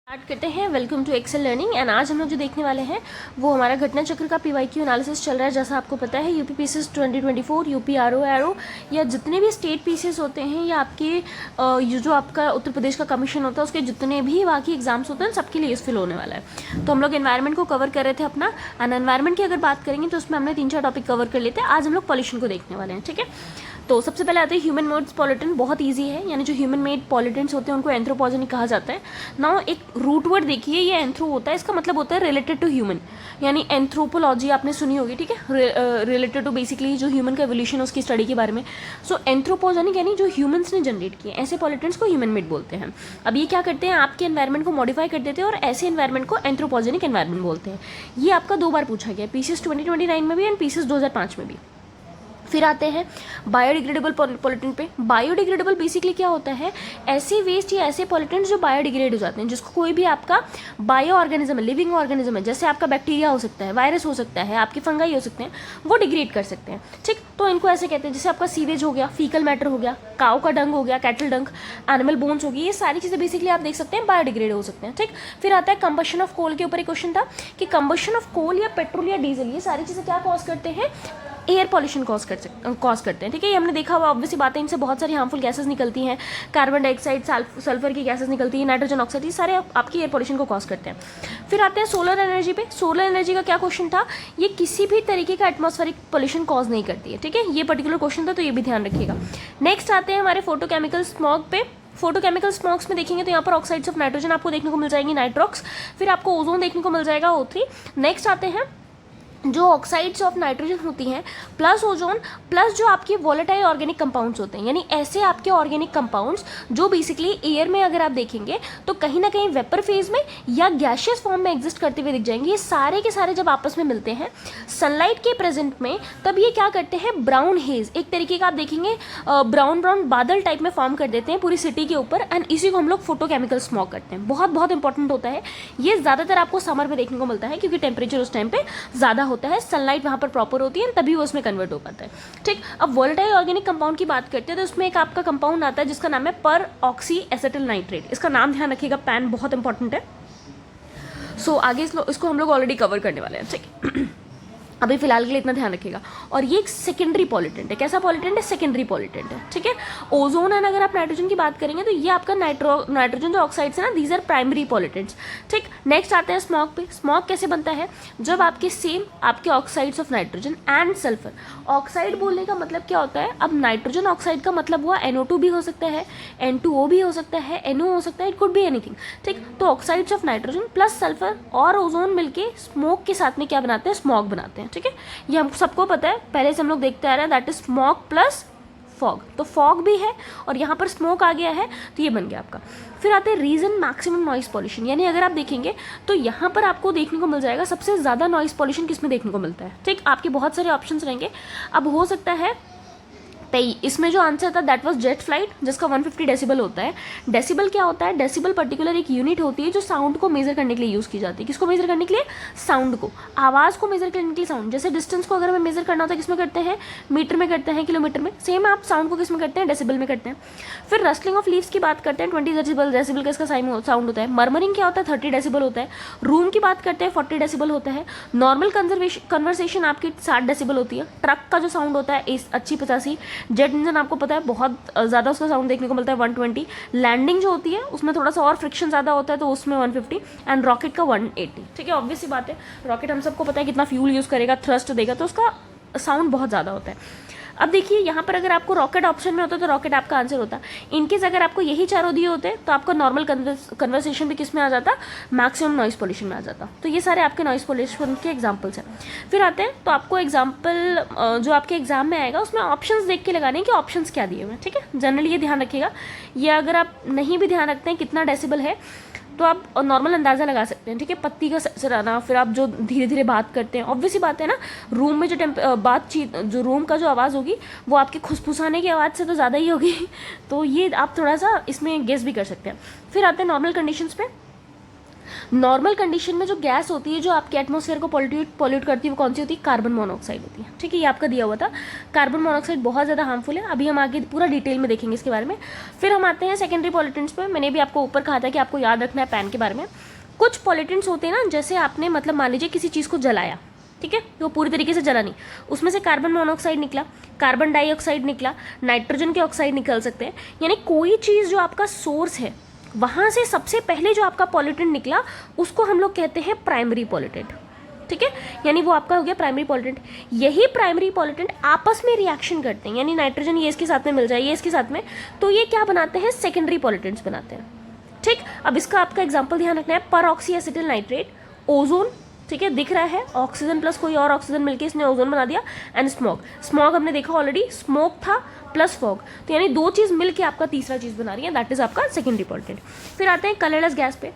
Start करते हैं। Welcome to Excel learning. And आज हम लोग जो देखने वाले हैं वो हमारा घटना चक्र का पीवाईक्यू एनालिसिस चल रहा है। जैसा आपको पता है यूपी पीसीएस 2024, यूपी आरओ या जितने भी स्टेट पीसीएस होते हैं या आपके जो आपका उत्तर प्रदेश का कमीशन होता है उसके जितने भी बाकी एग्जाम्स होते हैं सबके लिए यूजफुल होने वाला है। तो हम लोग एनवायरमेंट को कवर कर रहे थे अपना। एंड एनवायरमेंट की अगर बात करेंगे तो उसमें हमने 3-4 टॉपिक कवर कर लेते हैं। आज हम लोग पॉल्यूशन को देखने वाले हैं, ठीक है। तो सबसे पहले आते हैं ह्यूमन मेड पॉल्यूटेंट। बहुत इजी है, यानी जो ह्यूमन मेड पॉल्यूटेंट्स होते हैं उनको एंथ्रोपोजेनिक कहा जाता है। नाउ एक रूट वर्ड देखिए, ये एंथ्रो होता है, इसका मतलब होता है रिलेटेड टू ह्यूमन, यानी एंथ्रोपोलॉजी आपने सुनी होगी, ठीक है। रिलेटेड टू बेसिकली जो ह्यूमन का एवोल्यूशन है उसकी स्टडी के बारे में। सो एंथ्रोपोजेनिक यानी जो ह्यूमंस ने जनरेट किए, ऐसे पॉल्यूटेंट्स को ह्यूमन मेड बोलते हैं। अब ये क्या करते हैं, आपके एनवायरमेंट को मॉडिफाई कर देते हैं और ऐसे एनवायरमेंट को एंथ्रोपोजेनिक एनवायरमेंट बोलते हैं। ये आपका 2 बार पूछा गया, पीसीएस 2029 में भी एंड पीसीएस 2005 में भी। फिर आते हैं बायोडिग्रेडेबल पॉल्यूटेंट पे। बायोडिग्रेडेबल बेसिकली क्या होता है, ऐसे वेस्ट या ऐसे पॉल्यूटेंट्स जो बायोडिग्रेड हो जाते हैं, जिसको कोई भी आपका बायो ऑर्गेनिज्म है, लिविंग ऑर्गेनिज्म है, जैसे आपका बैक्टीरिया हो सकता है, वायरस हो सकता है, आपके फंगाई हो सकते हैं, वो डिग्रेड कर सकते हैं, ठीक। तो इनको ऐसे कहते हैं, जैसे आपका सीवेज हो गया, फीकल मैटर हो गया, काऊ का डंग हो गया, कैटल डंग, एनिमल बोन्स होगी, ये सारी चीज़ें बेसिकली आप देख सकते हैं बायोडिग्रेड हो सकते हैं, ठीक। फिर आता है कंबशन ऑफ कोल के ऊपर एक क्वेश्चन था कि कंबशन ऑफ कोल या पेट्रोल या डीजल, ये सारी चीज़ें क्या कॉज करते हैं, एयर पॉल्यूशन कॉज करते हैं, ठीक है। ये हमने देखा हुआ ऑब्वियसली बात है, इनसे बहुत सारी हार्मफुल गैसेस निकलती हैं, कार्बन डाइऑक्साइड, सल्फर की गैसेस निकलती है, नाइट्रोजन ऑक्साइड, ये सारे आपकी एयर पॉल्यूशन को कॉज करते हैं। फिर आते हैं सोलर एनर्जी पे। सोलर एनर्जी का क्या क्वेश्चन था, ये किसी भी तरीके का एटमॉस्फेरिक पॉल्यूशन कॉज नहीं करती है, ठीक है। ये पर्टिकुलर क्वेश्चन था, तो ये भी ध्यान रखिएगा। नेक्स्ट आते हैं हमारे फोटोकेमिकल स्मॉग पे। फोटोकेमिकल स्मॉग्स में देखेंगे तो यहाँ पर ऑक्साइड्स ऑफ नाइट्रोजन आपको देखने को मिल जाएंगी, नाइट्रॉक्स। फिर आपको ओजोन देखने को मिल जाएगा, O3। नेक्स्ट आते हैं जो ऑक्साइड्स ऑफ नाइट्रोजन होती हैं प्लस ओजोन प्लस जो आपके वोलेटाइल ऑर्गेनिक कंपाउंड्स होते हैं, यानी ऐसे आपके ऑर्गेनिक कंपाउंड्स जो बेसिकली एयर में अगर आप देखेंगे तो कहीं ना कहीं वेपर फेज में या गैशियस फॉर्म में एग्जिस्ट करते हुए दिख जाएंगे। ये सारे के सारे जब आपस में मिलते हैं सनलाइट के प्रेजेंट में, तब ये क्या करते हैं, ब्राउन हेज, एक तरीके का आप देखेंगे ब्राउन ब्राउन बादल टाइप में फॉर्म कर देते हैं पूरी सिटी के ऊपर। एंड इसी को हम लोग फोटोकेमिकल स्मॉग करते हैं। बहुत बहुत इंपॉर्टेंट होता है ये, ज़्यादातर आपको समर में देखने को मिलता है क्योंकि टेम्परेचर उस टाइम पे ज़्यादा होता है, सनलाइट वहाँ पर प्रॉपर होती है, तभी वो उसमें कन्वर्ट हो पाता है, ठीक। अब वोलेटाइल ऑर्गेनिक कंपाउंड की बात करते हैं तो उसमें एक आपका कंपाउंड आता है जिसका नाम है पर ऑक्सी एसिटिल नाइट्रेट। इसका नाम ध्यान रखिएगा, पैन बहुत इंपॉर्टेंट है। सो आगे इसको हम लोग ऑलरेडी कवर करने वाले हैं, ठीक। अभी फिलहाल के लिए इतना ध्यान रखिएगा। और ये एक सेकेंडरी पॉल्यूटेंट है। कैसा पॉल्यूटेंट है, सेकेंडरी पॉल्यूटेंट है, ठीक है। ओजोन एंड अगर आप नाइट्रोजन की बात करेंगे तो ये आपका नाइट्रोजन जो ऑक्साइड्स है ना, दीज आर प्राइमरी पॉल्यूटेंट्स, ठीक। नेक्स्ट आते हैं स्मॉग पे। स्मॉग कैसे बनता है, जब आपके सेम आपके oxides of nitrogen and sulphur, oxide बोलने का मतलब क्या होता है, अब नाइट्रोजन ऑक्साइड का मतलब हुआ NO2 भी हो सकता है, N2O भी हो सकता है, NO हो सकता है, इट कुड बी एनीथिंग, ठीक। तो oxides of nitrogen plus sulphur और ओजोन मिलके स्मोक के साथ में क्या बनाते हैं, स्मॉग बनाते हैं, ठीक है। ये हम सबको पता है, पहले से हम लोग देखते आ रहे हैं, that is smog plus fog. तो फॉग भी है और यहाँ पर स्मोक आ गया है, तो ये बन गया आपका। फिर आते हैं रीजन मैक्सिमम नॉइस पॉल्यूशन, यानी अगर आप देखेंगे तो यहाँ पर आपको देखने को मिल जाएगा सबसे ज़्यादा नॉइस पॉल्यूशन किसमें देखने को मिलता है, ठीक। आपके बहुत सारे ऑप्शंस रहेंगे। अब हो सकता है इसमें जो आंसर था दैट वाज जेट फ्लाइट, जिसका 150 डेसिबल होता है। डेसिबल क्या होता है, डेसिबल पर्टिकुलर एक यूनिट होती है जो साउंड को मेजर करने के लिए यूज़ की जाती है। किसको मेजर करने के लिए, साउंड को, आवाज़ को मेजर करने के लिए साउंड। जैसे डिस्टेंस को अगर हमें मेजर करना होता है किसमें करते हैं, मीटर में करते हैं, किलोमीटर में, सेम आप साउंड को किसमें करते हैं, डेसिबल में करते हैं। फिर रस्टलिंग ऑफ लीव्स की बात करते हैं, 20 डेसिबल, डेसिबल का इसका साउंड होता है। मर्मरिंग क्या होता है, 30 डेसिबल होता है। रूम की बात करते हैं, 40 डेसिबल होता है। नॉर्मल कन्वर्सेशन आपकी 60 डेसिबल होती है। ट्रक का जो साउंड होता है 80-85। जेट इंजन आपको पता है बहुत ज़्यादा उसका साउंड देखने को मिलता है, 120। लैंडिंग जो होती है उसमें थोड़ा सा और फ्रिक्शन ज़्यादा होता है तो उसमें 150। एंड रॉकेट का 180, ठीक है। ऑब्वियस सी बात है, रॉकेट हम सबको पता है कितना फ्यूल यूज़ करेगा, थ्रस्ट देगा, तो उसका साउंड बहुत ज़्यादा होता है। अब देखिए यहाँ पर अगर आपको रॉकेट ऑप्शन में होता तो रॉकेट आपका आंसर होता। इनकेस अगर आपको यही चारों दिए होते तो आपका नॉर्मल कन्वर्सेशन भी किस में आ जाता, मैक्सिमम नॉइस पॉल्यूशन में आ जाता। तो ये सारे आपके नॉइस पॉल्यूशन के एग्जांपल्स हैं। फिर आते हैं तो आपको एग्जांपल जो आपके एग्जाम में आएगा उसमें ऑप्शंस देख के लगाने कि ऑप्शंस क्या दिए हुए हैं, ठीक है। जनरली ये ध्यान रखिएगा। ये अगर आप नहीं भी ध्यान रखते हैं कितना डेसिबल है तो आप नॉर्मल अंदाज़ा लगा सकते हैं, ठीक है। पत्ती का सराहना, फिर आप जो धीरे धीरे बात करते हैं, ऑब्वियसली बात है ना, रूम में जो बातचीत, जो रूम का जो आवाज़ होगी वो आपके खुसफुसाने की आवाज़ से तो ज़्यादा ही होगी। तो ये आप थोड़ा सा इसमें गेस भी कर सकते हैं। फिर आते हैं नॉर्मल कंडीशंस पे। नॉर्मल कंडीशन में जो गैस होती है जो आपके एटमॉस्फेयर को पॉल्यूट करती है वो कौन सी होती है? कार्बन मोनोऑक्साइड होती है। ठीक है, ये आपका दिया हुआ था। कार्बन मोनोऑक्साइड बहुत ज़्यादा हार्मफुल है, अभी हम आगे पूरा डिटेल में देखेंगे इसके बारे में। फिर हम आते हैं सेकेंडरी पॉल्यूटेंट्स पे। मैंने भी आपको ऊपर कहा था कि आपको याद रखना है पैन के बारे में। कुछ पॉल्यूटेंट्स होते हैं ना, जैसे आपने मतलब मान लीजिए किसी चीज़ को जलाया, ठीक है, वो पूरी तरीके से जला नहीं, उसमें से कार्बन मोनोऑक्साइड निकला, कार्बन डाइऑक्साइड निकला, नाइट्रोजन के ऑक्साइड निकल सकते हैं। यानी कोई चीज़ जो आपका सोर्स है वहाँ से सबसे पहले जो आपका पॉल्यूटेंट निकला उसको हम लोग कहते हैं प्राइमरी पॉल्यूटेंट। ठीक है, यानी वो आपका हो गया प्राइमरी पॉल्यूटेंट। यही प्राइमरी पॉल्यूटेंट आपस में रिएक्शन करते हैं, यानी नाइट्रोजन ये इसके साथ में मिल जाए, ये इसके साथ में, तो ये क्या बनाते हैं? सेकेंडरी पॉल्यूटेंट्स बनाते हैं। ठीक, अब इसका आपका एग्जाम्पल ध्यान रखना है, परऑक्सी एसिटिल नाइट्रेट, ओजोन, ठीक है, दिख रहा है, ऑक्सीजन प्लस कोई और ऑक्सीजन मिलके इसने ओजोन बना दिया, एंड स्मॉग। स्मॉग हमने देखा ऑलरेडी, स्मोक था प्लस फॉग, तो यानी दो चीज़ मिलके आपका तीसरा चीज़ बना रही है, दैट इज आपका सेकेंडरी पॉल्यूटेंट। फिर आते हैं कलरलेस गैस पे।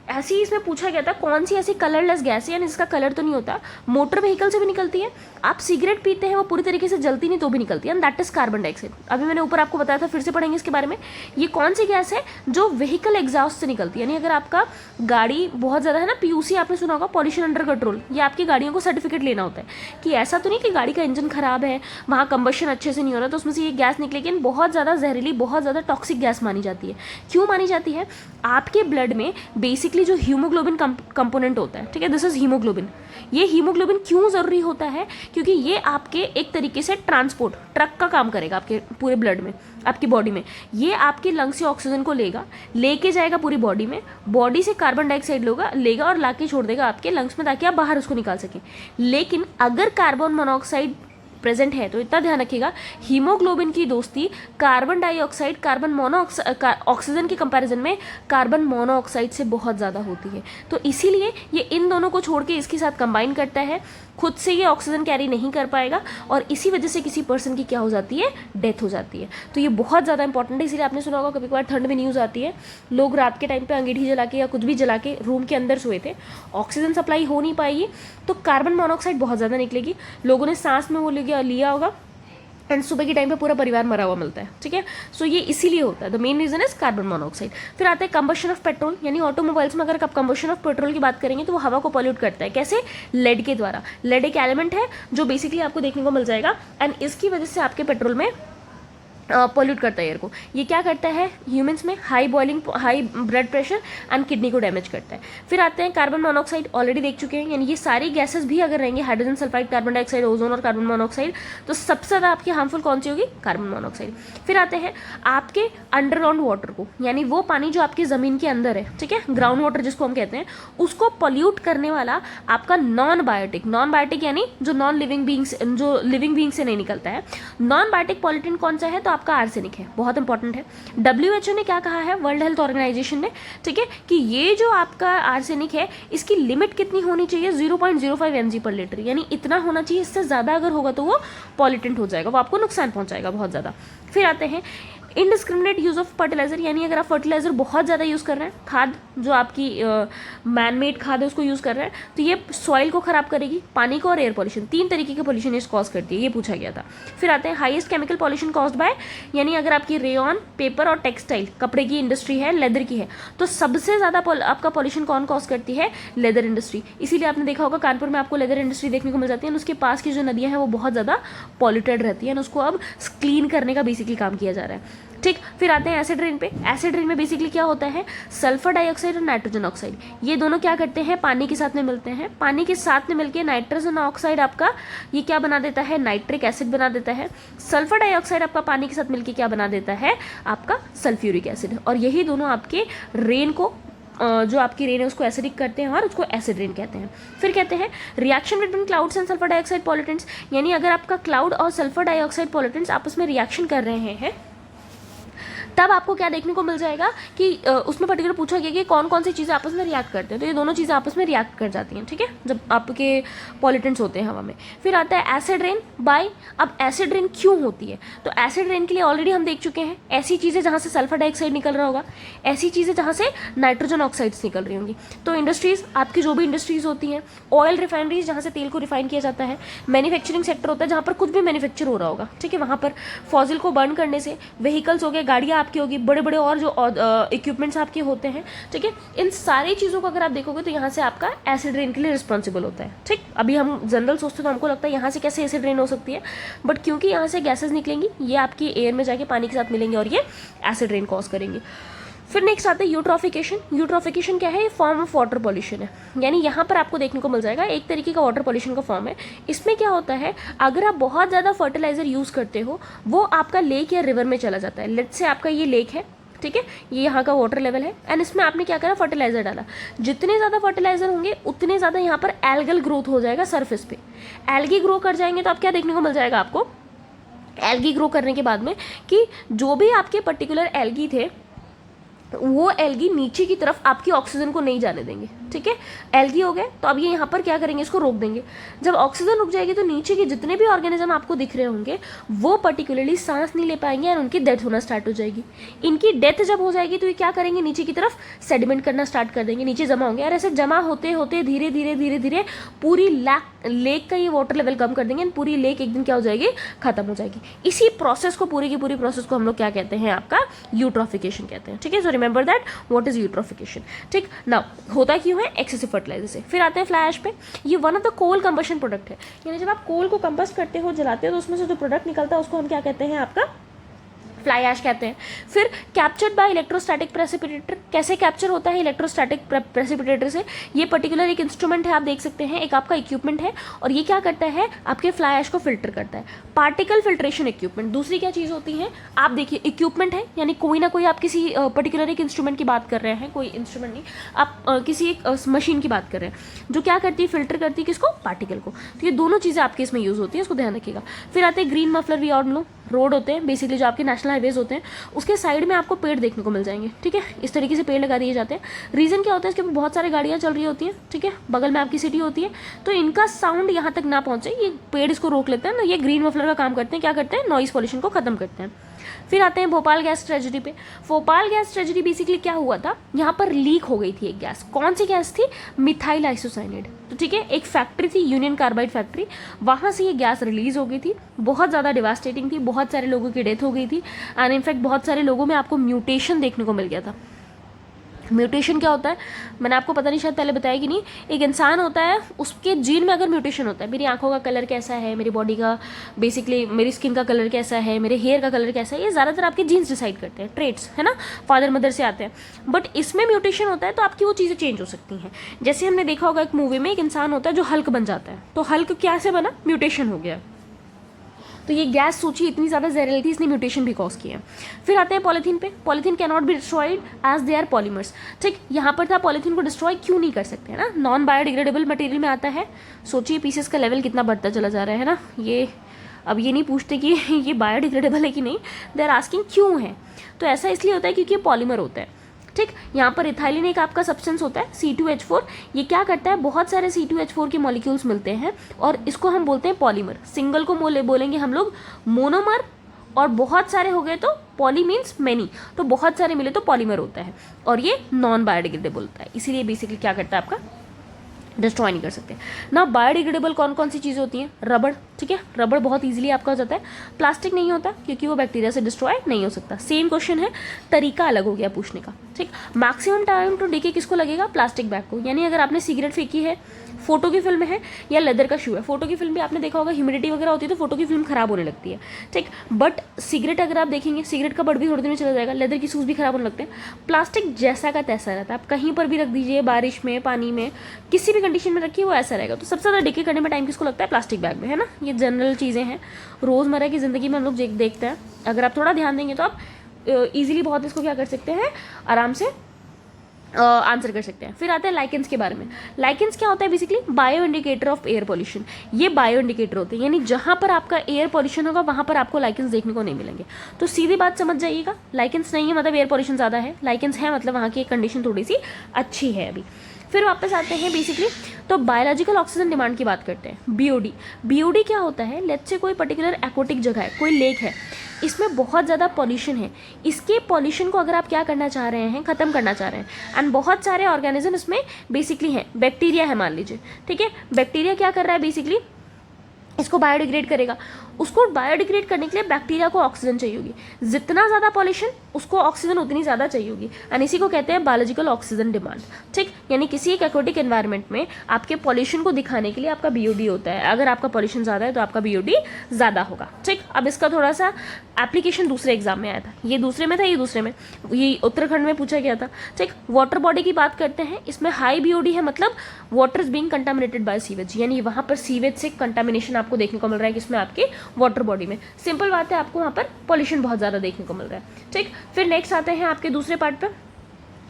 ऐसे ही इसमें पूछा गया था कौन सी ऐसी कलरलेस गैस है, यानी जिसका कलर तो नहीं होता, मोटर व्हीकल से भी निकलती है, आप सिगरेट पीते हैं वो पूरी तरीके से जलती नहीं तो भी निकलती है, and that is carbon dioxide. अभी मैंने ऊपर आपको बताया था, फिर से पढ़ेंगे इसके बारे में। ये कौन सी गैस है? जो व्हीकल एग्जॉस्ट से निकलती है, यानी अगर आपका गाड़ी बहुत ज़्यादा है ना, पीयूसी आपने सुना होगा, पॉल्यूशन अंडर कंट्रोल, ये आपकी गाड़ियों को सर्टिफिकेट लेना होता है कि ऐसा तो नहीं कि गाड़ी का इंजन खराब है, वहाँ कंबशन अच्छे से नहीं हो रहा तो उसमें से ये गैस निकलेगी, बहुत ज़्यादा जहरीली, बहुत ज़्यादा टॉक्सिक गैस मानी जाती है। क्यों मानी जाती है? आपके ब्लड में बेसिकली जो हीमोग्लोबिन कंपोनेंट होता है, ठीक है, दिस इज हीमोग्लोबिन। ये हीमोग्लोबिन क्यों ज़रूरी होता है? क्योंकि ये आपके एक तरीके से ट्रांसपोर्ट, ट्रक का काम करेगा आपके पूरे ब्लड में, आपकी बॉडी में। ये आपके लंग से ऑक्सीजन को लेके जाएगा पूरी बॉडी में, बॉडी से कार्बन डाइऑक्साइड लेगा और लाके छोड़ देगा आपके लंग्स में, ताकि आप बाहर उसको निकाल सकें। लेकिन अगर कार्बन मोनोऑक्साइड प्रेजेंट है तो इतना ध्यान रखिएगा, हीमोग्लोबिन की दोस्ती कार्बन डाइऑक्साइड, ऑक्सीजन के कंपैरिजन में कार्बन मोनोऑक्साइड से बहुत ज़्यादा होती है। तो इसीलिए ये इन दोनों को छोड़ के इसके साथ कंबाइन करता है, खुद से ये ऑक्सीजन कैरी नहीं कर पाएगा, और इसी वजह से किसी पर्सन की क्या हो जाती है? डेथ हो जाती है। तो ये बहुत ज़्यादा इंपॉर्टेंट है। इसीलिए आपने सुना होगा कभी कभार ठंड में न्यूज़ आती है, लोग रात के टाइम पे अंगीठी जला के या कुछ भी जला के रूम के अंदर सोए थे, ऑक्सीजन सप्लाई हो नहीं पाएगी तो कार्बन मोनोऑक्साइड बहुत ज़्यादा निकलेगी, लोगों ने सांस में वो लिया होगा, एंड सुबह के टाइम पे पूरा परिवार मरा हुआ मिलता है। ठीक है, सो ये इसीलिए होता है, the main reason is carbon monoxide. फिर आता है कंबशन ऑफ पेट्रोल, यानी ऑटोमोबाइल्स में अगर आप कंबशन ऑफ पेट्रोल की बात करेंगे तो वो हवा को पॉल्यूट करता है। कैसे? लेड के द्वारा। लेड एक एलिमेंट है जो बेसिकली आपको देखने को मिल जाएगा, एंड इसकी वजह से आपके पेट्रोल में पॉल्यूट करता है एयर को। ये क्या करता है? ह्यूमंस में high blood pressure and kidney को डैमेज करता है। फिर आते हैं कार्बन मोनोऑक्साइड, ऑलरेडी देख चुके हैं, यानी ये सारी गैसेस भी अगर रहेंगे, hydrogen sulphide, carbon dioxide, ozone और कार्बन मोनोऑक्साइड, तो सबसे ज़्यादा आपकी हार्मफुल कौन सी होगी? Carbon monoxide. फिर आते हैं आपके अंडरग्राउंड वाटर को, यानी वो पानी जो आपकी ज़मीन के अंदर है, ठीक है, ग्राउंड वाटर जिसको हम कहते हैं, उसको पॉल्यूट करने वाला आपका नॉन बायोटिक यानी जो नॉन लिविंग बींग्स, जो लिविंग बींग से नहीं निकलता है। नॉन बायोटिक पॉल्यूटेंट कौन सा है? तो आपका आर्सेनिक है, बहुत इंपॉर्टेंट है। WHO ने क्या कहा है, वर्ल्ड हेल्थ ऑर्गेनाइजेशन ने, ठीक है, कि ये जो आपका आर्सेनिक है इसकी लिमिट कितनी होनी चाहिए? 0.05 mg पर लीटर, यानी इतना होना चाहिए, इससे ज़्यादा अगर होगा तो वो पॉल्यूटेंट हो जाएगा, वो आपको नुकसान पहुंचाएगा बहुत ज़्यादा। फिर आते हैं इनडिस्क्रिमिनेट यूज़ ऑफ फर्टिलाइजर, यानी अगर आप फर्टिलाइजर बहुत ज़्यादा यूज़ कर रहे हैं, खाद जो आपकी मैन मेड खाद है उसको यूज़ कर रहे हैं, तो ये सॉइल को ख़राब करेगी, पानी को और एयर पॉल्यूशन, 3 तरीके के पॉल्यूशन ये कॉज करती है, ये पूछा गया था। फिर आते हैं highest chemical pollution caused by, यानी अगर आपकी रेयन, पेपर और टेक्सटाइल, कपड़े की इंडस्ट्री है, लेदर की है, तो सबसे ज़्यादा आपका पॉल्यूशन कौन कॉज करती है? Leather industry. इसीलिए आपने देखा होगा कानपुर में आपको लेदर इंडस्ट्री देखने को मिल जाती है, उसके पास की जो नदियाँ हैं वो बहुत ज़्यादा पॉल्यूटेड रहती है, उसको अब क्लीन करने का बेसिकली काम किया जा रहा है। ठीक, फिर आते हैं एसिड रेन पे। एसिड रेन में बेसिकली क्या होता है? सल्फर डाइऑक्साइड और नाइट्रोजन ऑक्साइड, ये दोनों क्या करते हैं? पानी के साथ में मिलते हैं, पानी के साथ में मिलकर नाइट्रोजन ऑक्साइड आपका ये क्या बना देता है? नाइट्रिक एसिड बना देता है। सल्फर डाइऑक्साइड आपका पानी के साथ मिलकर क्या बना देता है? आपका सल्फ्यूरिक एसिड। और यही दोनों आपके रेन को, जो आपकी रेन है उसको एसिडिक करते हैं और उसको एसिड रेन कहते हैं। फिर कहते हैं reaction between clouds and sulphur dioxide pollutants, यानी अगर आपका क्लाउड और सल्फर डाइऑक्साइड पॉल्यूटेंट्स आपस में रिएक्शन कर रहे हैं, तब आपको क्या देखने को मिल जाएगा कि उसमें पर्टिकुलर पूछा गया कि कौन कौन सी चीज़ें आपस में रिएक्ट करते हैं, तो ये दोनों चीज़ें आपस में रिएक्ट कर जाती हैं, ठीक है, जब आपके पॉल्यूटेंट्स होते हैं हवा में। फिर आता है एसिड रेन बाय। अब एसिड रेन क्यों होती है? तो एसिड रेन के लिए ऑलरेडी हम देख चुके हैं, ऐसी चीज़ें जहाँ से सल्फर डाइऑक्साइड निकल रहा होगा, ऐसी चीज़ें जहाँ से नाइट्रोजन ऑक्साइड्स निकल रही होंगी। तो इंडस्ट्रीज़, आपकी जो भी इंडस्ट्रीज़ होती हैं, ऑयल रिफाइनरीज जहाँ से तेल को रिफाइन किया जाता है, मैन्युफैक्चरिंग सेक्टर होता है जहाँ पर कुछ भी मैन्युफैक्चर हो रहा होगा, ठीक है, वहाँ पर फॉसिल को बर्न करने से व्हीकल्स हो गए, गाड़ियाँ आपकी होगी, बड़े बड़े और जो इक्विपमेंट्स आपके होते हैं, ठीक है, इन सारी चीज़ों को अगर आप देखोगे तो यहाँ से आपका एसिड रेन के लिए रिस्पॉन्सिबल होता है। ठीक, अभी हम जनरल सोचते तो हमको लगता है यहाँ से कैसे एसिड रेन हो सकती है, बट क्योंकि यहाँ से गैसेज निकलेंगी, ये आपकी एयर में जाके पानी के साथ मिलेंगे और ये एसिड रेन कॉज करेंगे। फिर नेक्स्ट आता है यूट्रोफिकेशन। यूट्रोफिकेशन क्या है? ये फॉर्म ऑफ वाटर पॉल्यूशन है, यानी यहाँ पर आपको देखने को मिल जाएगा एक तरीके का वाटर पॉल्यूशन का फॉर्म है। इसमें क्या होता है, अगर आप बहुत ज़्यादा फर्टिलाइजर यूज़ करते हो, वो आपका लेक या रिवर में चला जाता है। लेट्स से आपका ये लेक है, ठीक है, ये यहाँ का वाटर लेवल है, एंड इसमें आपने क्या करा, फर्टिलाइजर डाला। जितने ज़्यादा फर्टिलाइजर होंगे उतने ज़्यादा यहाँ पर एल्गल ग्रोथ हो जाएगा सरफेस पे। एल्गी ग्रो कर जाएंगे तो आप क्या देखने को मिल जाएगा आपको, एल्गी ग्रो करने के बाद में कि जो भी आपके पर्टिकुलर एल्गी थे वो एल्गी नीचे की तरफ आपकी ऑक्सीजन को नहीं जाने देंगे। ठीक है, एल्गी हो गए तो अब ये यहाँ पर क्या करेंगे, इसको रोक देंगे। जब ऑक्सीजन रुक जाएगी तो नीचे के जितने भी ऑर्गेनिज्म आपको दिख रहे होंगे वो पर्टिकुलरली सांस नहीं ले पाएंगे और उनकी डेथ होना स्टार्ट हो जाएगी। इनकी डेथ जब हो जाएगी तो ये क्या करेंगे, नीचे की तरफ सेडिमेंट करना स्टार्ट कर देंगे, नीचे जमा होंगे, और ऐसे जमा होते होते धीरे धीरे धीरे धीरे पूरी लेक का ये वाटर लेवल कम कर देंगे, पूरी लेक एक दिन क्या हो जाएगी, खत्म हो जाएगी। इसी प्रोसेस को, पूरी की पूरी प्रोसेस को हम लोग क्या कहते हैं, आपका यूट्रोफिकेशन कहते हैं। ठीक है, so remember that what is eutrophication. ठीक, नाउ होता क्यों है, एक्सेसिव फर्टिलाइजर से। फिर आते हैं फ्लाई ऐश पे। ये one of the coal combustion product है, यानी जब आप कोल को कंबस्ट करते हो, जलाते हो, तो उसमें से जो प्रोडक्ट निकलता है उसको हम क्या कहते हैं, आपका फ्लाई ऐश कहते हैं। फिर कैप्चर्ड बाय इलेक्ट्रोस्टैटिक प्रेसिपिटेटर। कैसे कैप्चर होता है इलेक्ट्रोस्टैटिक प्रेसिपिटेटर से, ये पर्टिकुलर एक इंस्ट्रूमेंट है, आप देख सकते हैं, एक आपका इक्विपमेंट है, और ये क्या करता है, आपके फ्लाई ऐश को फिल्टर करता है। पार्टिकल फिल्ट्रेशन इक्विपमेंट दूसरी क्या चीज़ होती है, आप देखिए इक्विपमेंट है, यानी कोई ना कोई आप किसी पर्टिकुलर एक इंस्ट्रूमेंट की बात कर रहे हैं, कोई इंस्ट्रूमेंट नहीं, आप किसी एक मशीन की बात कर रहे हैं जो क्या करती है, फिल्टर करती है किसको, पार्टिकल को। तो ये दोनों चीज़ें आपके इसमें यूज़ होती है, इसको ध्यान रखिएगा। फिर आते हैं green muffler we all know. Road होते हैं बेसिकली, जो आपके नेशनल हाईवेज होते हैं उसके साइड में आपको पेड़ देखने को मिल जाएंगे। ठीक है, इस तरीके से पेड़ लगा दिए जाते हैं। रीज़न क्या होता है, इसके ऊपर बहुत सारी गाड़ियाँ चल रही होती हैं, ठीक है, बगल में आपकी सिटी होती है, तो इनका साउंड यहाँ तक ना पहुँचे, ये पेड़ इसको रोक लेते हैं ना, ये ग्रीन मफलर का काम करते हैं। क्या करते हैं, नॉइस पॉल्यूशन को खत्म करते हैं। फिर आते हैं भोपाल गैस ट्रेजेडी पे। भोपाल गैस ट्रेजेडी बेसिकली क्या हुआ था, यहाँ पर लीक हो गई थी एक गैस। कौन सी गैस थी, मिथाइल आइसोसाइनेट। तो ठीक है, एक फैक्ट्री थी, यूनियन कार्बाइड फैक्ट्री, वहाँ से ये गैस रिलीज हो गई थी, बहुत ज़्यादा डिवास्टेटिंग थी, बहुत सारे लोगों की डेथ हो गई थी, एंड इनफैक्ट बहुत सारे लोगों में आपको म्यूटेशन देखने को मिल गया था। म्यूटेशन क्या होता है, मैंने आपको पता नहीं शायद पहले बताया कि नहीं, एक इंसान होता है, उसके जीन में अगर म्यूटेशन होता है, मेरी आंखों का कलर कैसा है, मेरी बॉडी का बेसिकली मेरी स्किन का कलर कैसा है, मेरे हेयर का कलर कैसा है, ये ज़्यादातर आपके जीन्स डिसाइड करते हैं, ट्रेट्स है ना, फादर मदर से आते हैं। बट इसमें म्यूटेशन होता है तो आपकी वो चीज़ें चेंज हो सकती हैं। जैसे हमने देखा होगा एक मूवी में, एक इंसान होता है जो हल्क बन जाता है, तो हल्क क्या से बना, म्यूटेशन हो गया। तो ये गैस सोचिए इतनी ज़्यादा जहरीली थी, इसने म्यूटेशन भी कॉज किया। फिर आते हैं पॉलीथीन पे। Polythene can not be destroyed as they are polymers. ठीक, यहाँ पर था पॉलीथीन को डिस्ट्रॉय क्यों नहीं कर सकते, है ना, नॉन बायोडिग्रेडेबल मटेरियल में आता है। सोचिए पीसेस का लेवल कितना बढ़ता चला जा रहा है ना। ये अब ये नहीं पूछते कि ये बायोडिग्रेडेबल है कि नहीं, दे आर आस्किंग क्यों है। तो ऐसा इसलिए होता है क्योंकि ये पॉलीमर होता है। ठीक, यहाँ पर इथाइलिन एक आपका सब्सटेंस होता है, C2H4। ये क्या करता है, बहुत सारे C2H4 के मॉलिक्यूल्स मिलते हैं और इसको हम बोलते हैं पॉलीमर। सिंगल को बोलेंगे हम लोग मोनोमर, और बहुत सारे हो गए तो पॉली मीन्स मैनी, तो बहुत सारे मिले तो पॉलीमर होता है, और ये नॉन बायोडिग्रेडेबल होता है, इसीलिए बेसिकली क्या करता है, आपका डिस्ट्रॉय नहीं कर सकते ना। बायोडिग्रेडेबल कौन कौन सी चीज़ें होती हैं, रबड़। ठीक है, रबड़ बहुत इजीली आपका हो जाता है। प्लास्टिक नहीं होता क्योंकि वो बैक्टीरिया से डिस्ट्रॉय नहीं हो सकता। सेम क्वेश्चन है, तरीका अलग हो गया पूछने का। ठीक, मैक्सिमम टाइम टू डीके किसको लगेगा, प्लास्टिक बैग को। यानी अगर आपने सिगरेट फेंकी है, फोटो की फिल्म है, या लेदर का शू है। फोटो की फिल्म भी आपने देखा होगा, ह्यूमिडिटी वगैरह होती है तो फोटो की फिल्म खराब होने लगती है। ठीक, बट सिगरेट अगर आप देखेंगे, सिगरेट का बड़ भी थोड़ी देर में चला जाएगा, लेदर की शूज़ भी खराब होने लगते हैं। प्लास्टिक जैसा का तैसा रहता है, आप कहीं पर भी रख दीजिए, बारिश में, पानी में, किसी भी कंडीशन में रखिए वो ऐसा रहेगा। तो सबसे ज़्यादा डिके करने में टाइम किसको लगता है, प्लास्टिक बैग में, है ना। ये जनरल चीज़ें हैं, रोज़मर्रा की ज़िंदगी में हम लोग देखते हैं। अगर आप थोड़ा ध्यान देंगे तो आप ईजिली बहुत इसको क्या कर सकते हैं, आराम से आंसर कर सकते हैं। फिर आते हैं लाइकेंस के बारे में। लाइकेंस क्या होता है, basically bio indicator of air pollution. ये बायो इंडिकेटर होते हैं, यानी जहाँ पर आपका एयर पॉल्यूशन होगा वहाँ पर आपको लाइकेंस देखने को नहीं मिलेंगे। तो सीधी बात समझ जाइएगा, लाइकेंस नहीं है मतलब एयर पॉल्यूशन ज़्यादा है, लाइकेंस है मतलब वहाँ की कंडीशन थोड़ी सी अच्छी है अभी। फिर वापस आते हैं बेसिकली, तो बायोलॉजिकल ऑक्सीजन डिमांड की बात करते हैं। बीओडी। बीओडी क्या होता है, लेट्स से कोई पर्टिकुलर एक्वाटिक जगह है, कोई लेक है, इसमें बहुत ज़्यादा पॉल्यूशन है। इसके पॉल्यूशन को अगर आप क्या करना चाह रहे हैं, ख़त्म करना चाह रहे हैं, एंड बहुत सारे ऑर्गेनिज्म इसमें बेसिकली हैं। बैक्टीरिया है मान लीजिए, ठीक है, बैक्टीरिया क्या कर रहा है, बेसिकली इसको बायोडिग्रेड करेगा। उसको बायोडिग्रेड करने के लिए बैक्टीरिया को ऑक्सीजन चाहिए होगी। जितना ज़्यादा पॉल्यूशन उसको ऑक्सीजन उतनी ज़्यादा चाहिए होगी, एंड इसी को कहते हैं बायोलॉजिकल ऑक्सीजन डिमांड। ठीक, यानी किसी एक एक्वेटिक एनवायरनमेंट में आपके पॉल्यूशन को दिखाने के लिए आपका बीओडी होता है। अगर आपका पॉल्यूशन ज़्यादा है तो आपका बीओडी ज़्यादा होगा। ठीक, अब इसका थोड़ा सा एप्लीकेशन दूसरे एग्जाम में आया था, ये दूसरे में था, ये दूसरे में, ये उत्तराखंड में पूछा गया था। ठीक, वाटर बॉडी की बात करते हैं, इसमें हाई बीओडी है, मतलब water is being contaminated by sewage, यानी वहाँ पर सीवेज से कंटामिनेशन आपको देखने को मिल रहा है किसमें, आपके वाटर बॉडी में। सिंपल बात है, आपको वहाँ पर पॉल्यूशन बहुत ज़्यादा देखने को मिल रहा है। ठीक, फिर नेक्स्ट आते हैं आपके दूसरे पार्ट पे,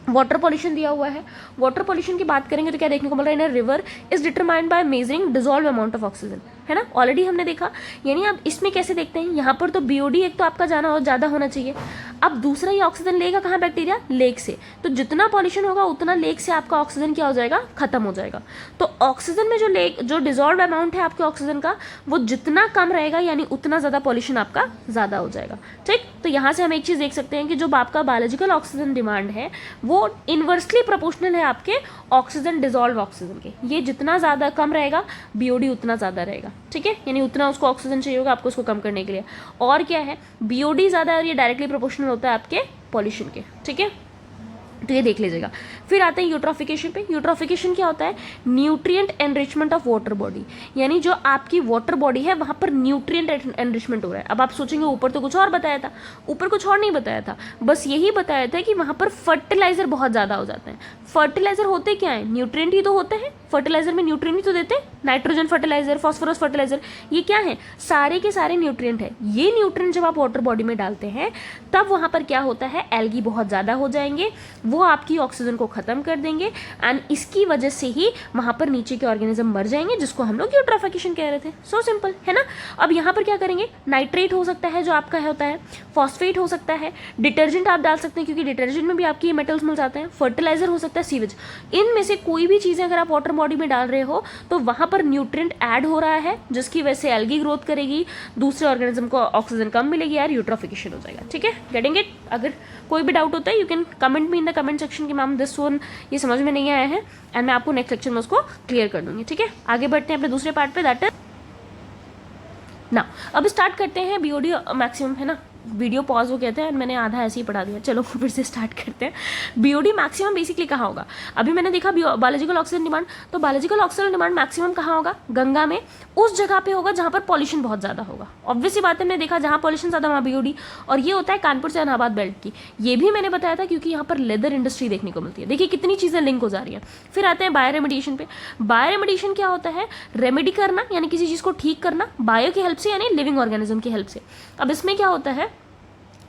वाटर पॉल्यूशन दिया हुआ है। वाटर पॉल्यूशन की बात करेंगे तो क्या देखने को मिल रहा है, इन river is determined by measuring dissolve amount of oxygen, है ना, ऑलरेडी हमने देखा। यानी आप इसमें कैसे देखते हैं, यहाँ पर तो बीओडी एक तो आपका ज़्यादा होना चाहिए। अब दूसरा, ये ऑक्सीजन लेगा कहाँ, बैक्टीरिया, लेक से। तो जितना पॉल्यूशन होगा उतना लेक से आपका ऑक्सीजन क्या हो जाएगा, खत्म हो जाएगा। तो ऑक्सीजन में जो डिसॉल्व अमाउंट है आपके ऑक्सीजन का, वो जितना कम रहेगा यानी उतना ज़्यादा पॉल्यूशन आपका ज़्यादा हो जाएगा। ठीक, तो यहाँ से हम एक चीज़ देख सकते हैं कि जो आपका बायोलॉजिकल ऑक्सीजन डिमांड है वो इनवर्सली प्रोपोर्शनल है आपके ऑक्सीजन डिसॉल्व ऑक्सीजन के। ये जितना ज़्यादा कम रहेगा बीओडी उतना ज़्यादा रहेगा। ठीक है, यानी उतना उसको ऑक्सीजन चाहिए होगा आपको उसको कम करने के लिए। और क्या है, बीओडी ज़्यादा है और ये डायरेक्टली प्रोपोर्शनल होता है आपके पॉल्यूशन के। ठीक है, तो ये देख लीजिएगा। फिर आते हैं यूट्रोफिकेशन पे। यूट्रोफिकेशन क्या होता है, nutrient enrichment of water body, यानी जो आपकी वाटर बॉडी है वहाँ पर न्यूट्रिएंट एनरिचमेंट हो रहा है। अब आप सोचेंगे ऊपर तो कुछ और बताया था, ऊपर कुछ और नहीं बताया था, बस यही बताया था कि वहाँ पर फर्टिलाइजर बहुत ज़्यादा हो जाते हैं। फर्टिलाइजर होते क्या है, न्यूट्रिएंट ही तो होते हैं, फर्टिलाइजर में न्यूट्रिएंट ही तो देते हैं, नाइट्रोजन फर्टिलाइजर, फॉस्फोरस फर्टिलाइजर, ये क्या है, सारे के सारे न्यूट्रिएंट है। ये न्यूट्रिएंट जब आप वाटर बॉडी में डालते हैं तब वहाँ पर क्या होता है, एल्गी बहुत ज़्यादा हो जाएंगे, वो आपकी ऑक्सीजन को खत्म कर देंगे, एंड इसकी वजह से ही वहाँ पर नीचे के ऑर्गेनिज्म मर जाएंगे, जिसको हम लोग यूट्रोफिकेशन कह रहे थे। सो सिंपल है ना। अब यहाँ पर क्या करेंगे, नाइट्रेट हो सकता है जो आपका होता है, फॉस्फेट हो सकता है, डिटर्जेंट आप डाल सकते हैं क्योंकि डिटर्जेंट में भी आपकी मेटल्स मिल जाते हैं, फर्टिलाइजर हो सकता है, सीवेज। इनमें से कोई भी चीज़ें अगर आप वाटर बॉडी में डाल रहे हो तो वहाँ पर न्यूट्रिएंट ऐड हो रहा है, जिसकी वजह से एल्गी ग्रोथ करेगी, दूसरे ऑर्गेनिज्म को ऑक्सीजन कम मिलेगी, यार यूट्रोफिकेशन हो जाएगा। ठीक है, गेटिंग इट। अगर कोई भी डाउट होता है you can comment me in the comment section कि मैम दिस वन ये समझ में नहीं आया है, एंड मैं आपको नेक्स्ट लेक्चर में उसको क्लियर कर दूंगी। ठीक है, आगे बढ़ते हैं अपने दूसरे पार्ट पे, दैट इज ना। अब स्टार्ट करते हैं बीओडी मैक्सिमम, है ना, वीडियो पॉज हो कहते हैं, मैंने आधा ऐसे ही पढ़ा दिया। चलो फिर से स्टार्ट करते हैं। बीओडी मैक्सिमम बेसिकली कहाँ होगा, अभी मैंने देखा बायोलॉजिकल ऑक्सीजन डिमांड, तो बायोलॉजिकल ऑक्सीजन डिमांड मैक्सिमम कहाँ होगा, गंगा में, उस जगह पे होगा जहाँ पर पॉल्यूशन बहुत ज़्यादा होगा। ऑब्वियसली बात है, हमने देखा जहाँ पॉल्यूशन ज़्यादा वहाँ बीओडी, और ये होता है कानपुर से इलाहाबाद बेल्ट की। ये भी मैंने बताया था क्योंकि यहाँ पर लेदर इंडस्ट्री देखने को मिलती है। देखिए कितनी चीज़ें लिंक हो जा रही है। फिर आते हैं बायो रेमेडिएशन पे। बायो रेमेडिएशन क्या होता है, रेमेडी करना यानी किसी चीज़ को ठीक करना बायो की हेल्प से, यानी लिविंग ऑर्गेनिज्म की हेल्प से। अब इसमें क्या होता है,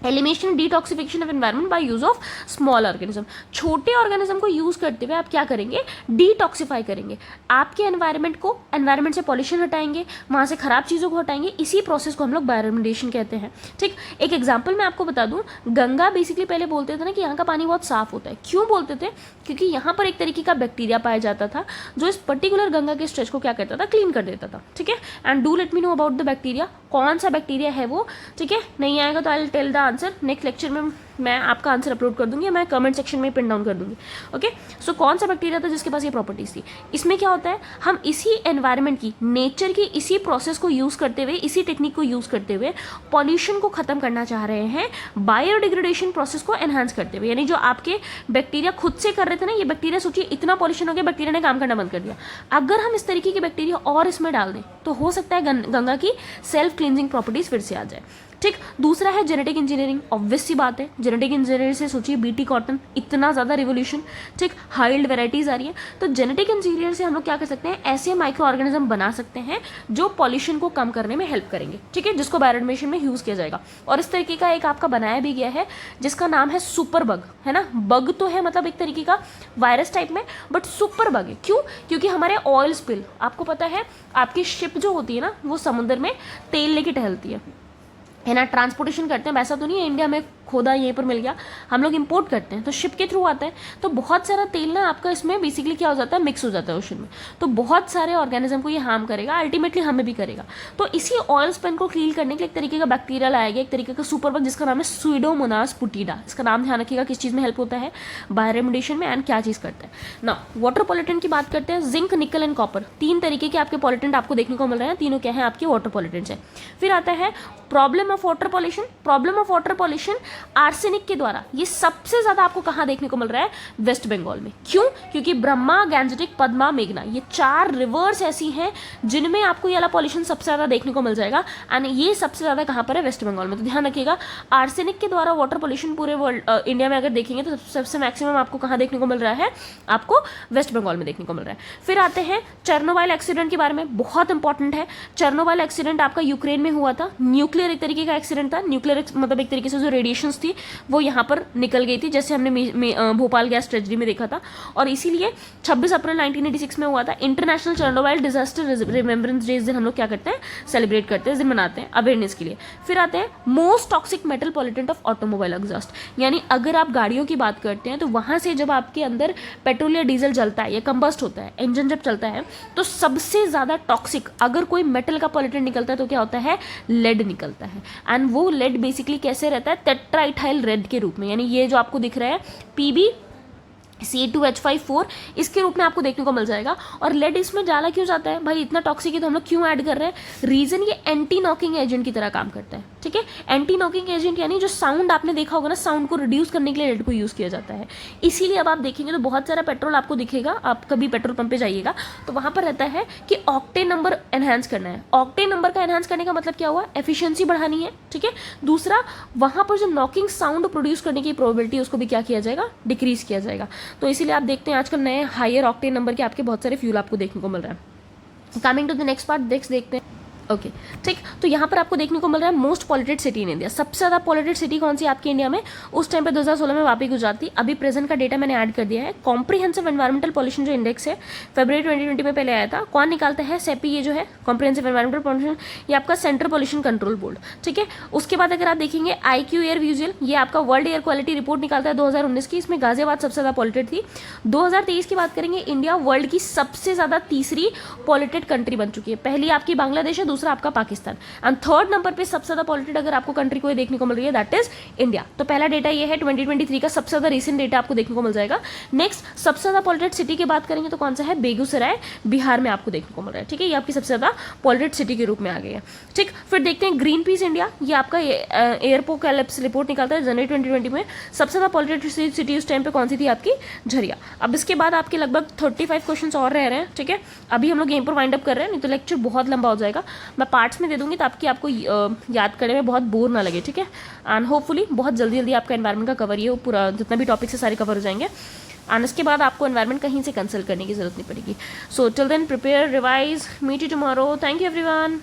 elimination detoxification of environment by use of small organism. छोटे ऑर्गेनिज्म को यूज करते हुए आप क्या करेंगे, डिटॉक्सिफाई करेंगे, आपके एनवायरनमेंट को, एनवायरनमेंट से पॉल्यूशन हटाएंगे, वहाँ से खराब चीज़ों को हटाएंगे। इसी प्रोसेस को हम लोग बायोरेमेडिएशन कहते हैं। ठीक, एक एग्जाम्पल मैं आपको बता दूँ, गंगा बेसिकली पहले बोलते थे ना कि यहाँ का पानी बहुत साफ होता है। क्यों बोलते थे, क्योंकि यहाँ पर एक तरीके का बैक्टीरिया पाया जाता था जो इस पर्टिकुलर गंगा के स्ट्रेच को क्या करता था, क्लीन कर देता था। ठीक है, and do let me know about the bacteria, कौन सा बैक्टीरिया है वो। ठीक है, नहीं आएगा तो I will tell the answer, next lecture में मैं आपका आंसर अपलोड कर दूंगी, मैं कमेंट सेक्शन में पिन डाउन कर दूंगी। ओके, सो कौन सा बैक्टीरिया था जिसके पास ये प्रॉपर्टीज थी। इसमें क्या होता है, हम इसी एनवायरनमेंट की, नेचर की इसी प्रोसेस को यूज़ करते हुए, इसी टेक्निक को यूज़ करते हुए पॉल्यूशन को खत्म करना चाह रहे हैं, बायोडिग्रेडेशन प्रोसेस को एनहांस करते हुए। यानी जो आपके बैक्टीरिया खुद से कर रहे थे ना, ये बैक्टीरिया सोचिए इतना पॉल्यूशन हो गया, बैक्टीरिया ने काम करना बंद कर दिया। अगर हम इस तरीके के बैक्टीरिया और इसमें डाल दें तो हो सकता है गंगा की सेल्फ क्लींजिंग प्रॉपर्टीज फिर से आ जाए। ठीक, दूसरा है जेनेटिक इंजीनियरिंग। ऑब्वियस सी बात है, जेनेटिक इंजीनियरिंग से सोचिए बीटी कॉटन, इतना ज़्यादा रिवोल्यूशन। ठीक, हाइल्ड वेराइटीज़ आ रही है, तो जेनेटिक इंजीनियर से हम लोग क्या कर सकते हैं, ऐसे माइक्रो ऑर्गेनिज्म बना सकते हैं जो पॉल्यूशन को कम करने में हेल्प करेंगे। ठीक है, जिसको बायोरेमेडिएशन में यूज़ किया जाएगा। और इस तरीके का एक आपका बनाया भी गया है जिसका नाम है सुपर बग, है ना। बग तो है मतलब एक तरीके का वायरस टाइप में, बट सुपर बग है। क्यों, क्योंकि हमारे ऑयल स्पिल, आपको पता है आपकी शिप जो होती है ना, वो समुद्र में तेल लेके टहलती है ना, ट्रांसपोर्टेशन करते हैं। वैसा तो नहीं है इंडिया में खोदा यहीं पर मिल गया, हम लोग इंपोर्ट करते हैं तो शिप के थ्रू आता है, तो बहुत सारा तेल ना आपका इसमें बेसिकली क्या हो जाता है, मिक्स हो जाता है ओशन में, तो बहुत सारे ऑर्गेनिज्म को ये हार्म करेगा, अल्टीमेटली हमें भी करेगा। तो इसी ऑयल स्पिन को क्लीन करने के लिए एक तरीके का बैक्टीरिया लाया गया, एक तरीके का सुपरबग जिसका नाम है स्यूडोमोनास पुटिडा। इसका नाम ध्यान रखिएगा किस चीज़ में हेल्प होता है, बायोरेमिडिएशन में, एंड क्या चीज़ करता है ना। वाटर पॉल्यूटेंट की बात करते हैं, जिंक, निकल एंड कॉपर, 3 तरीके के आपके पॉल्यूटेंट आपको देखने को मिल रहे हैं, तीनों क्या है आपके वाटर पॉल्यूटेंट्स है। फिर आता है problem of water pollution. Problem of water pollution arsenic के द्वारा, ये सबसे ज्यादा आपको कहां देखने को मिल रहा है, वेस्ट बंगाल में। क्यों? क्योंकि ब्रह्मा, गैंजेटिक, पद्मा, मेघना, ये 4 रिवर्स ऐसी हैं जिनमें आपको ये वाला पॉल्यूशन सबसे ज्यादा देखने को मिल जाएगा, एंड ये सबसे ज्यादा कहां पर है, वेस्ट बंगाल में। तो ध्यान रखिएगा, आर्सेनिक के द्वारा वाटर पॉल्यूशन पूरे वर्ल्ड इंडिया में अगर देखेंगे तो सबसे मैक्सिमम आपको कहां देखने को मिल रहा है, आपको वेस्ट बंगाल में देखने को मिल रहा है। फिर आते हैं चेर्नोबिल एक्सीडेंट के बारे में, बहुत इंपॉर्टेंट है। चेर्नोबिल एक्सीडेंट आपका यूक्रेन में हुआ था, न्यूक्लियर एक तरीके का एक्सीडेंट था, न्यूक्लियर मतलब एक तरीके से जो रेडिएशंस थी वो यहाँ पर निकल गई थी, जैसे हमने भोपाल गैस ट्रेजेडी में देखा था, और इसीलिए 26 अप्रैल 1986 में हुआ था international Chernobyl disaster remembrance day. इस दिन हम लोग क्या करते हैं, सेलिब्रेट करते हैं, इस दिन मनाते हैं अवेयरनेस के लिए। फिर आते हैं most toxic metal pollutant of automobile exhaust, यानी अगर आप गाड़ियों की बात करते हैं तो वहां से जब आपके अंदर पेट्रोल या डीजल जलता है या कंबस्ट होता है, इंजन जब चलता है, तो सबसे ज्यादा टॉक्सिक अगर कोई मेटल का पॉल्यूटेंट निकलता है तो क्या होता है, लेड निकलता है। एंड वो लेड बेसिकली कैसे रहता है, टेट्राइथाइल रेड के रूप में, यानी ये जो आपको दिख रहा है PB C2H5 इसके रूप में आपको देखने को मिल जाएगा। और लेड इसमें डाला क्यों जाता है भाई, इतना टॉक्सिक है तो हम लोग क्यों ऐड कर रहे हैं, रीजन ये एंटी नॉकिंग एजेंट की तरह काम करता है, ठीक है। एंटी नॉकिंग एजेंट यानी जो साउंड आपने देखा होगा ना, साउंड को रिड्यूस करने के लिए लेड को यूज किया जाता है। इसीलिए अब आप देखेंगे तो बहुत सारा पेट्रोल आपको दिखेगा, आप कभी पेट्रोल पंप पे जाइएगा तो वहां पर रहता है कि ऑक्टेन नंबर एनहांस करना है। ऑक्टेन नंबर का एनहांस करने का मतलब क्या हुआ, एफिशिएंसी बढ़ानी है, ठीक है। दूसरा, वहां पर जो नॉकिंग साउंड प्रोड्यूस करने की प्रोबेबिलिटी उसको भी क्या किया जाएगा, डिक्रीज किया जाएगा। तो इसीलिए आप देखते हैं आजकल नए हायर ऑक्टेन नंबर के आपके बहुत सारे फ्यूल आपको देखने को मिल रहा है। Coming to the next part, देखते हैं, ओके ठीक। तो यहाँ पर आपको देखने को मिल रहा है most polluted city in India. सबसे ज्यादा पॉल्यूटेड सिटी कौन सी आपकी इंडिया में, उस टाइम पे 2016 में वापी गुजरात थी। अभी प्रेजेंट का डेटा मैंने ऐड कर दिया है। कॉम्प्रिहेंसिव एनवायरमेंटल पॉल्यूशन जो इंडेक्स है फरवरी 2020 में पहले आया था, कौन निकालता है, सेपी, ये जो है कॉम्प्रिहेंसिव एनवायरमेंटल पॉल्यूशन, ये आपका सेंट्रल पॉल्यूशन कंट्रोल बोर्ड, ठीक है। उसके बाद अगर आप देखेंगे IQ एयर विजुअल, ये आपका वर्ल्ड एयर क्वालिटी रिपोर्ट निकालता है 2019 की, इसमें गाजियाबाद सबसे ज्यादा पॉल्यूटेड थी। 2023 की बात करेंगे, इंडिया वर्ल्ड की सबसे ज्यादा तीसरी पॉल्यूटेड कंट्री बन चुकी है। पहली आपकी बांग्लादेश है, दूसरा आपका पाकिस्तान, एंड थर्ड नंबर पे सबसे ज्यादा पॉल्यूटेड अगर आपको कंट्री को देखने को मिल रही है, दैट इज इंडिया। तो पहला डेटा ये है 2023 का, सबसे ज्यादा रीसेंट डेटा आपको देखने को मिल जाएगा। नेक्स्ट, सबसे ज्यादा पॉल्यूटेड सिटी की बात करेंगे तो कौन सा है, बेगूसराय, बिहार में आपको देखने को मिल रहा है, ठीक है। ये आपकी सबसे ज्यादा पॉल्यूटेड सिटी के रूप में आ गई है, ठीक। फिर देखते हैं ग्रीन पीस इंडिया, ये आपका एयरपोकैलिप्स रिपोर्ट निकालता है जनवरी 2020 में। सबसे ज्यादा पॉल्यूटेड सिटी उस टाइम पे कौन सी थी, आपकी झरिया। अब इसके बाद आपके लगभग 35 क्वेश्चन और रह रहे हैं, ठीक है। अभी हम लोग यहीं पर वाइंड अप कर रहे हैं, नहीं तो लेक्चर बहुत लंबा हो जाएगा। मैं पार्ट्स में दे दूंगी ताकि आपको याद करने में बहुत बोर ना लगे, ठीक है। एंड होपफुली बहुत जल्दी जल्दी आपका एनवायरमेंट का कवर, ये पूरा जितना भी टॉपिक्स है सारे कवर हो जाएंगे। एंड इसके बाद आपको एनवायरमेंट कहीं से कंसल्ट करने की जरूरत नहीं पड़ेगी। So till then prepare, revise, meet you tomorrow. Thank you everyone.